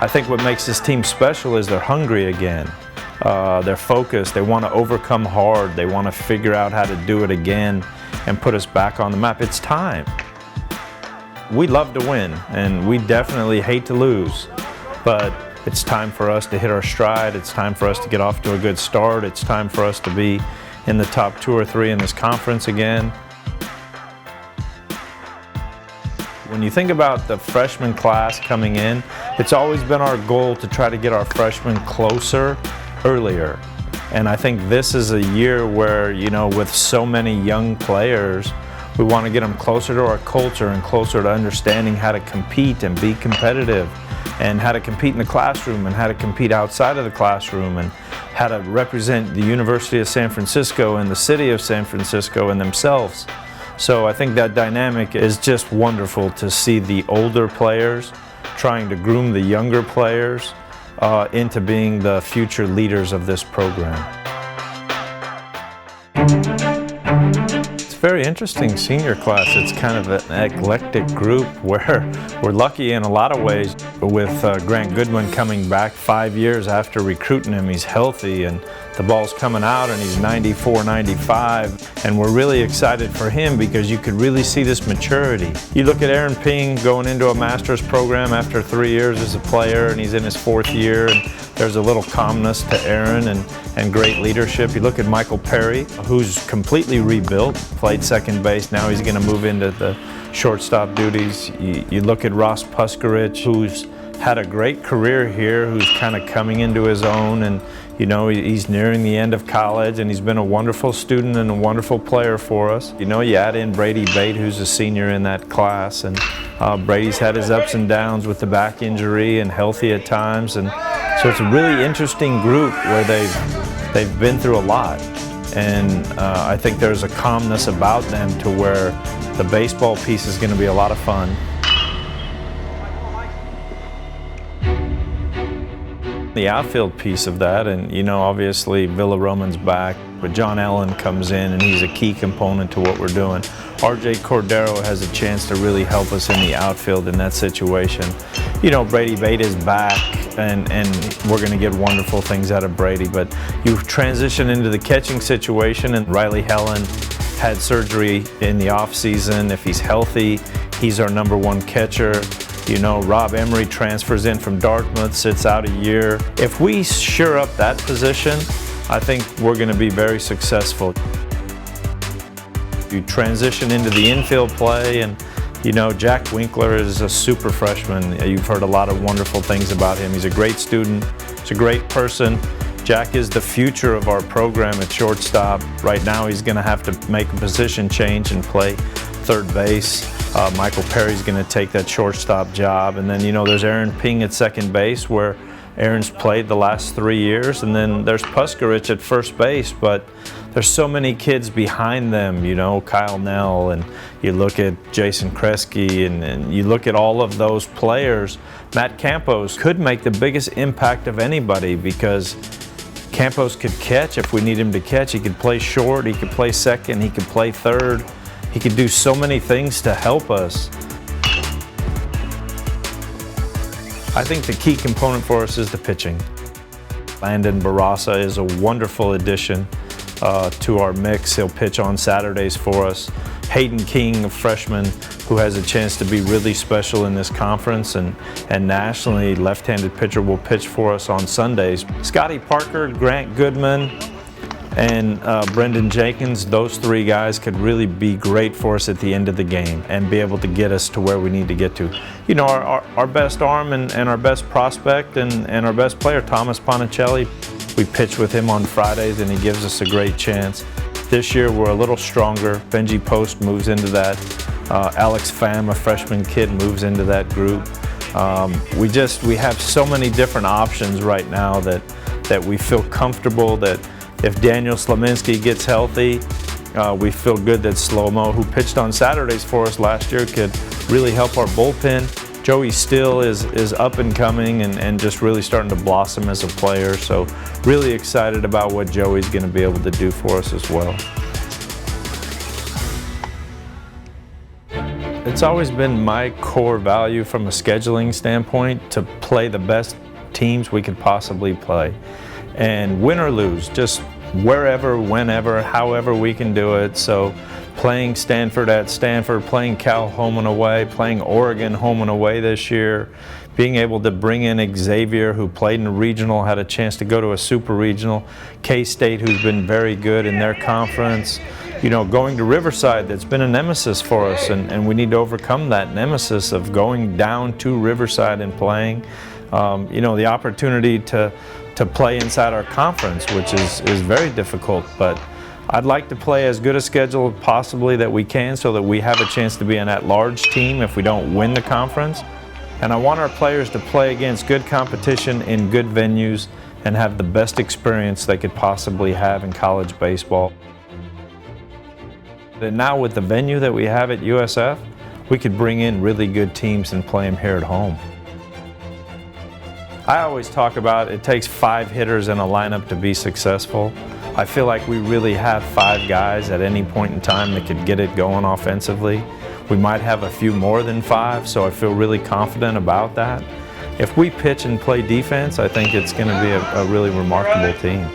I think what makes this team special is they're hungry again. They're focused. They want to overcome hard. They want to figure out how to do it again and put us back on the map. It's time. We love to win, and we definitely hate to lose, but it's time for us to hit our stride. It's time for us to get off to a good start. It's time for us to be in the top 2 or 3 in this conference again. When you think about the freshman class coming in, it's always been our goal to try to get our freshmen closer earlier. And I think this is a year where, you know, with so many young players, we want to get them closer to our culture and closer to understanding how to compete and be competitive, and how to compete in the classroom and how to compete outside of the classroom, and how to represent the University of San Francisco and the city of San Francisco and themselves. So I think that dynamic is just wonderful to see the older players trying to groom the younger players into being the future leaders of this program. It's a very interesting senior class. It's kind of an eclectic group where we're lucky in a lot of ways with Grant Goodman coming back 5 years after recruiting him. He's healthy and the ball's coming out and he's 94, 95, and we're really excited for him because you could really see this maturity. You look at Aaron Ping going into a master's program after 3 years as a player, and he's in his 4th year, and there's a little calmness to Aaron and great leadership. You look at Michael Perry, who's completely rebuilt, played second base, now he's going to move into the shortstop duties. You look at Ross Puskarich, who's had a great career here, who's kind of coming into his own, and you know, he's nearing the end of college, and he's been a wonderful student and a wonderful player for us. You know, you add in Brady Bate, who's a senior in that class, and Brady's had his ups and downs with the back injury and healthy at times, and so it's a really interesting group where they've been through a lot, and I think there's a calmness about them to where the baseball piece is going to be a lot of fun. The outfield piece of that, and you know, obviously Villa-Roman's back, but John Allen comes in and he's a key component to what we're doing. RJ Cordero has a chance to really help us in the outfield in that situation. You know, Brady Bate is back, and we're going to get wonderful things out of Brady, but you transition into the catching situation, and Riley Helen had surgery in the off season. If he's healthy, he's our #1 catcher. You know, Rob Emery transfers in from Dartmouth, sits out a year. If we shore up that position, I think we're going to be very successful. You transition into the infield play, and you know, Jack Winkler is a super freshman. You've heard a lot of wonderful things about him. He's a great student. He's a great person. Jack is the future of our program at shortstop. Right now, he's going to have to make a position change and play third base. Michael Perry's going to take that shortstop job, and then you know, there's Aaron Ping at second base, where Aaron's played the last 3 years, and then there's Puskarich at first base, but there's so many kids behind them, you know, Kyle Nell, and you look at Jason Kresge, and you look at all of those players. Matt Campos could make the biggest impact of anybody, because Campos could catch if we need him to catch. He could play short, he could play second, he could play third. He could do so many things to help us. I think the key component for us is the pitching. Landon Barraza is a wonderful addition to our mix. He'll pitch on Saturdays for us. Hayden King, a freshman who has a chance to be really special in this conference and nationally, left-handed pitcher, will pitch for us on Sundays. Scotty Parker, Grant Goodman, and Brendan Jenkins, those 3 guys could really be great for us at the end of the game and be able to get us to where we need to get to. You know, our best arm and our best prospect and our best player, Thomas Ponicelli, we pitch with him on Fridays, and he gives us a great chance. This year we're a little stronger. Benji Post moves into that. Alex Pham, a freshman kid, moves into that group. We have so many different options right now that we feel comfortable that if Daniel Slaminski gets healthy, we feel good that Slow-Mo, who pitched on Saturdays for us last year, could really help our bullpen. Joey Still is up and coming and just really starting to blossom as a player. So really excited about what Joey's going to be able to do for us as well. It's always been my core value from a scheduling standpoint to play the best teams we could possibly play. And win or lose, just wherever, whenever, however we can do it. So playing Stanford at Stanford, playing Cal home and away, playing Oregon home and away this year, being able to bring in Xavier, who played in a regional, had a chance to go to a super regional, K-State, who's been very good in their conference, you know, going to Riverside, that's been a nemesis for us, and we need to overcome that nemesis of going down to Riverside and playing. You know, the opportunity to play inside our conference, which is very difficult, but I'd like to play as good a schedule possibly that we can so that we have a chance to be an at-large team if we don't win the conference. And I want our players to play against good competition in good venues and have the best experience they could possibly have in college baseball. And now with the venue that we have at USF, we could bring in really good teams and play them here at home. I always talk about it takes 5 hitters in a lineup to be successful. I feel like we really have 5 guys at any point in time that could get it going offensively. We might have a few more than 5, so I feel really confident about that. If we pitch and play defense, I think it's going to be a really remarkable team.